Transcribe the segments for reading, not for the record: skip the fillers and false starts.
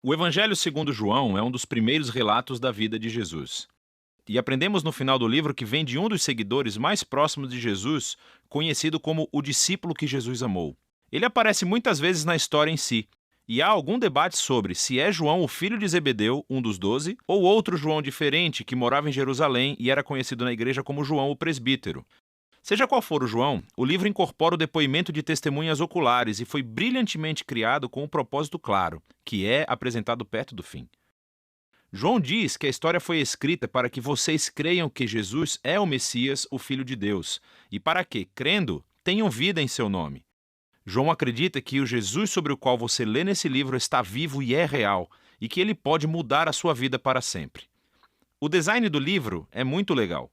O Evangelho segundo João é um dos primeiros relatos da vida de Jesus. E aprendemos no final do livro que vem de um dos seguidores mais próximos de Jesus, conhecido como o discípulo que Jesus amou. Ele aparece muitas vezes na história em si, e há algum debate sobre se é João o filho de Zebedeu, um dos 12, ou outro João diferente que morava em Jerusalém e era conhecido na igreja como João o presbítero. Seja qual for o João, o livro incorpora o depoimento de testemunhas oculares e foi brilhantemente criado com um propósito claro, que é apresentado perto do fim. João diz que a história foi escrita para que vocês creiam que Jesus é o Messias, o Filho de Deus, e para que, crendo, tenham vida em seu nome. João acredita que o Jesus sobre o qual você lê nesse livro está vivo e é real, e que ele pode mudar a sua vida para sempre. O design do livro é muito legal.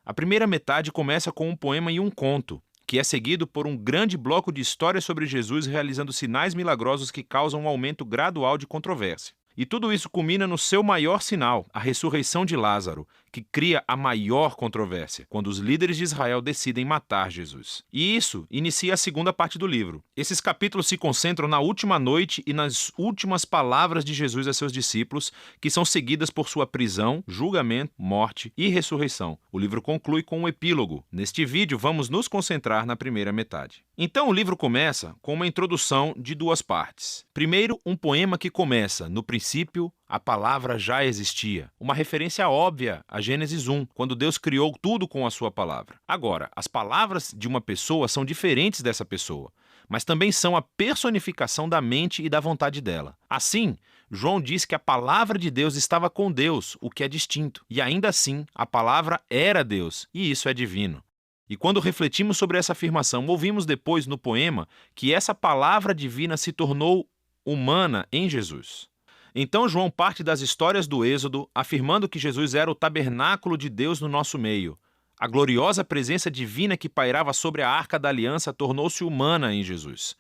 A primeira metade começa com um poema e um conto, que é seguido por um grande bloco de histórias sobre Jesus realizando sinais milagrosos que causam um aumento gradual de controvérsia. E tudo isso culmina no seu maior sinal, a ressurreição de Lázaro, que cria a maior controvérsia, quando os líderes de Israel decidem matar Jesus. E isso inicia a segunda parte do livro. Esses capítulos se concentram na última noite e nas últimas palavras de Jesus a seus discípulos, que são seguidas por sua prisão, julgamento, morte e ressurreição. O livro conclui com um epílogo. Neste vídeo, vamos nos concentrar na primeira metade. Então, o livro começa com uma introdução de duas partes. Primeiro, um poema que começa, no princípio, a palavra já existia. Uma referência óbvia a Gênesis 1, quando Deus criou tudo com a sua palavra. Agora, as palavras de uma pessoa são diferentes dessa pessoa, mas também são a personificação da mente e da vontade dela. Assim, João diz que a palavra de Deus estava com Deus, o que é distinto. E ainda assim, a palavra era Deus, e isso é divino. E quando refletimos sobre essa afirmação, ouvimos depois no poema que essa palavra divina se tornou humana em Jesus. Então João parte das histórias do Êxodo, afirmando que Jesus era o tabernáculo de Deus no nosso meio. A gloriosa presença divina que pairava sobre a Arca da Aliança tornou-se humana em Jesus.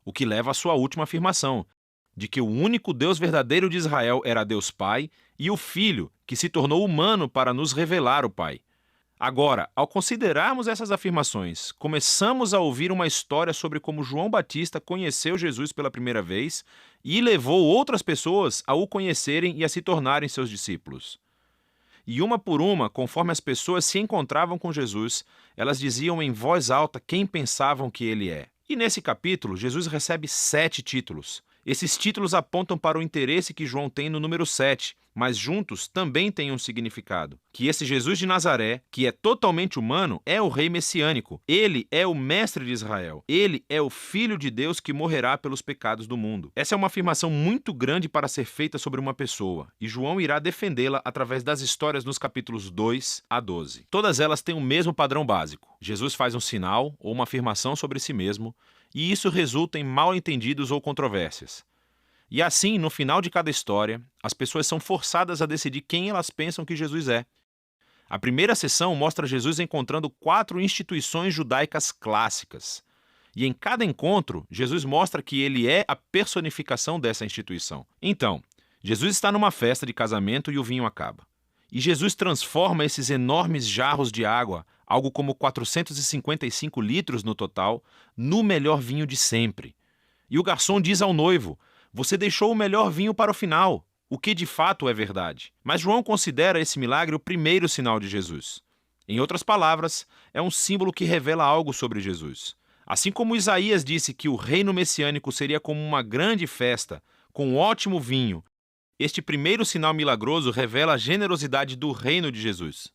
O que leva à sua última afirmação, de que o único Deus verdadeiro de Israel era Deus Pai e o Filho, que se tornou humano para nos revelar o Pai. Agora, ao considerarmos essas afirmações, começamos a ouvir uma história sobre como João Batista conheceu Jesus pela primeira vez e levou outras pessoas a o conhecerem e a se tornarem seus discípulos. E uma por uma, conforme as pessoas se encontravam com Jesus, elas diziam em voz alta quem pensavam que ele é. E nesse capítulo, Jesus recebe 7 títulos. Esses títulos apontam para o interesse que João tem no número 7, mas juntos também têm um significado. Que esse Jesus de Nazaré, que é totalmente humano, é o rei messiânico. Ele é o mestre de Israel. Ele é o Filho de Deus que morrerá pelos pecados do mundo. Essa é uma afirmação muito grande para ser feita sobre uma pessoa, e João irá defendê-la através das histórias nos capítulos 2 a 12. Todas elas têm o mesmo padrão básico. Jesus faz um sinal ou uma afirmação sobre si mesmo, e isso resulta em mal-entendidos ou controvérsias. E assim, no final de cada história, as pessoas são forçadas a decidir quem elas pensam que Jesus é. A primeira sessão mostra Jesus encontrando 4 instituições judaicas clássicas. E em cada encontro, Jesus mostra que ele é a personificação dessa instituição. Então, Jesus está numa festa de casamento e o vinho acaba. E Jesus transforma esses enormes jarros de água, algo como 455 litros no total, no melhor vinho de sempre. E o garçom diz ao noivo: "Você deixou o melhor vinho para o final", o que de fato é verdade. Mas João considera esse milagre o primeiro sinal de Jesus. Em outras palavras, é um símbolo que revela algo sobre Jesus. Assim como Isaías disse que o reino messiânico seria como uma grande festa, com um ótimo vinho, este primeiro sinal milagroso revela a generosidade do reino de Jesus.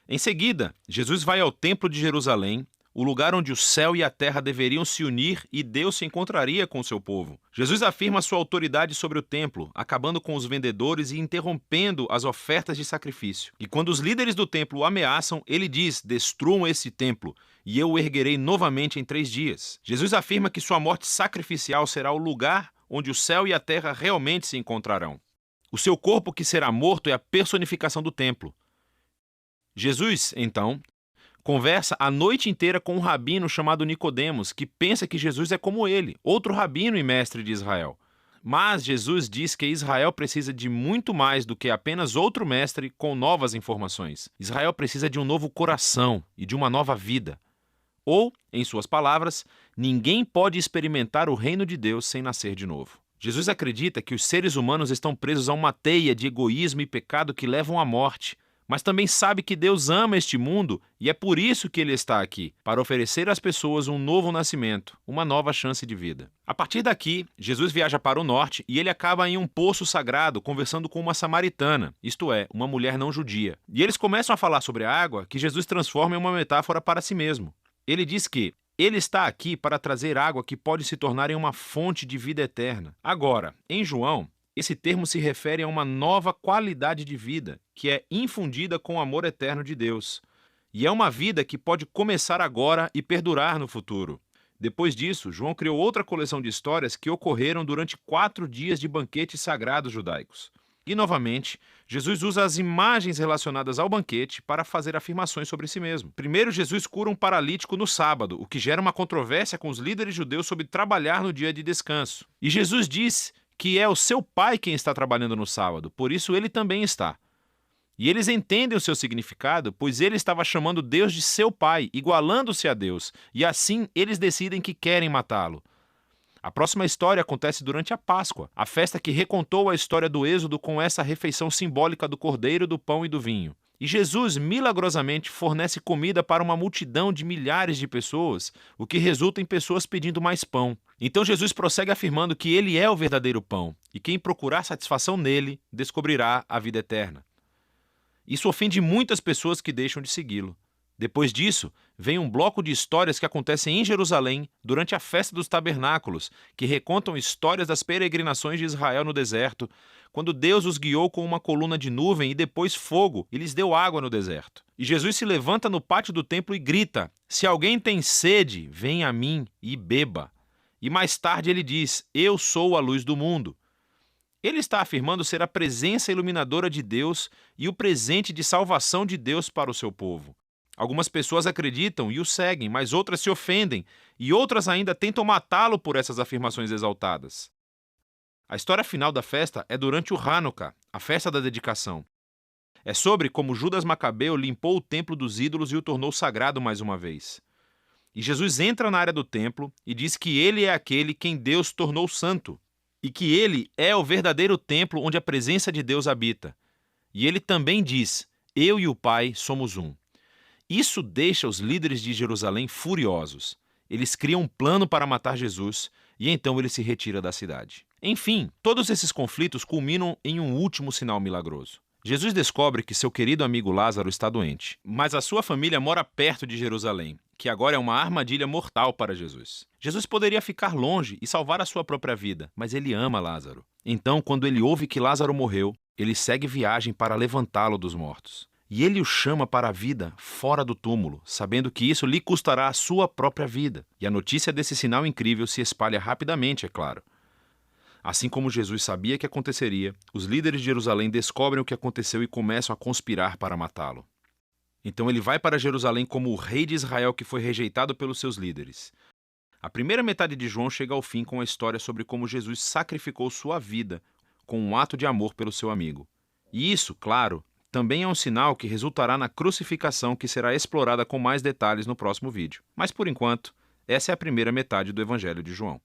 Em seguida, Jesus vai ao Templo de Jerusalém, o lugar onde o céu e a terra deveriam se unir e Deus se encontraria com seu povo. Jesus afirma sua autoridade sobre o templo, acabando com os vendedores e interrompendo as ofertas de sacrifício. E quando os líderes do templo o ameaçam, ele diz: "Destruam esse templo, e eu o erguerei novamente em 3 dias. Jesus afirma que sua morte sacrificial será o lugar onde o céu e a terra realmente se encontrarão. O seu corpo que será morto é a personificação do templo. Jesus, então, conversa a noite inteira com um rabino chamado Nicodemos, que pensa que Jesus é como ele, outro rabino e mestre de Israel. Mas Jesus diz que Israel precisa de muito mais do que apenas outro mestre com novas informações. Israel precisa de um novo coração e de uma nova vida. Ou, em suas palavras, ninguém pode experimentar o reino de Deus sem nascer de novo. Jesus acredita que os seres humanos estão presos a uma teia de egoísmo e pecado que levam à morte, mas também sabe que Deus ama este mundo e é por isso que ele está aqui, para oferecer às pessoas um novo nascimento, uma nova chance de vida. A partir daqui, Jesus viaja para o norte e ele acaba em um poço sagrado conversando com uma samaritana, isto é, uma mulher não judia. E eles começam a falar sobre a água que Jesus transforma em uma metáfora para si mesmo. Ele diz que ele está aqui para trazer água que pode se tornar em uma fonte de vida eterna. Agora, em João, esse termo se refere a uma nova qualidade de vida, que é infundida com o amor eterno de Deus. E é uma vida que pode começar agora e perdurar no futuro. Depois disso, João criou outra coleção de histórias que ocorreram durante 4 dias de banquetes sagrados judaicos. E, novamente, Jesus usa as imagens relacionadas ao banquete para fazer afirmações sobre si mesmo. Primeiro, Jesus cura um paralítico no sábado, o que gera uma controvérsia com os líderes judeus sobre trabalhar no dia de descanso. E Jesus diz que é o seu pai quem está trabalhando no sábado, por isso ele também está. E eles entendem o seu significado, pois ele estava chamando Deus de seu pai, igualando-se a Deus, e assim eles decidem que querem matá-lo. A próxima história acontece durante a Páscoa, a festa que recontou a história do Êxodo com essa refeição simbólica do cordeiro, do pão e do vinho. E Jesus, milagrosamente, fornece comida para uma multidão de milhares de pessoas, o que resulta em pessoas pedindo mais pão. Então Jesus prossegue afirmando que ele é o verdadeiro pão, e quem procurar satisfação nele, descobrirá a vida eterna. Isso ofende muitas pessoas que deixam de segui-lo. Depois disso, vem um bloco de histórias que acontecem em Jerusalém durante a festa dos tabernáculos, que recontam histórias das peregrinações de Israel no deserto, quando Deus os guiou com uma coluna de nuvem e depois fogo e lhes deu água no deserto. E Jesus se levanta no pátio do templo e grita: "Se alguém tem sede, venha a mim e beba." E mais tarde ele diz: "Eu sou a luz do mundo." Ele está afirmando ser a presença iluminadora de Deus e o presente de salvação de Deus para o seu povo. Algumas pessoas acreditam e o seguem, mas outras se ofendem, e outras ainda tentam matá-lo por essas afirmações exaltadas. A história final da festa é durante o Hanukkah, a festa da dedicação. É sobre como Judas Macabeu limpou o templo dos ídolos e o tornou sagrado mais uma vez. E Jesus entra na área do templo e diz que ele é aquele quem Deus tornou santo, e que ele é o verdadeiro templo onde a presença de Deus habita. E ele também diz: "Eu e o Pai somos um." Isso deixa os líderes de Jerusalém furiosos. Eles criam um plano para matar Jesus e então ele se retira da cidade. Enfim, todos esses conflitos culminam em um último sinal milagroso. Jesus descobre que seu querido amigo Lázaro está doente, mas a sua família mora perto de Jerusalém, que agora é uma armadilha mortal para Jesus. Jesus poderia ficar longe e salvar a sua própria vida, mas ele ama Lázaro. Então, quando ele ouve que Lázaro morreu, ele segue viagem para levantá-lo dos mortos. E ele o chama para a vida fora do túmulo, sabendo que isso lhe custará a sua própria vida. E a notícia desse sinal incrível se espalha rapidamente, é claro. Assim como Jesus sabia que aconteceria, os líderes de Jerusalém descobrem o que aconteceu e começam a conspirar para matá-lo. Então ele vai para Jerusalém como o rei de Israel que foi rejeitado pelos seus líderes. A primeira metade de João chega ao fim com a história sobre como Jesus sacrificou sua vida com um ato de amor pelo seu amigo. E isso, claro, também é um sinal que resultará na crucificação que será explorada com mais detalhes no próximo vídeo. Mas por enquanto, essa é a primeira metade do Evangelho de João.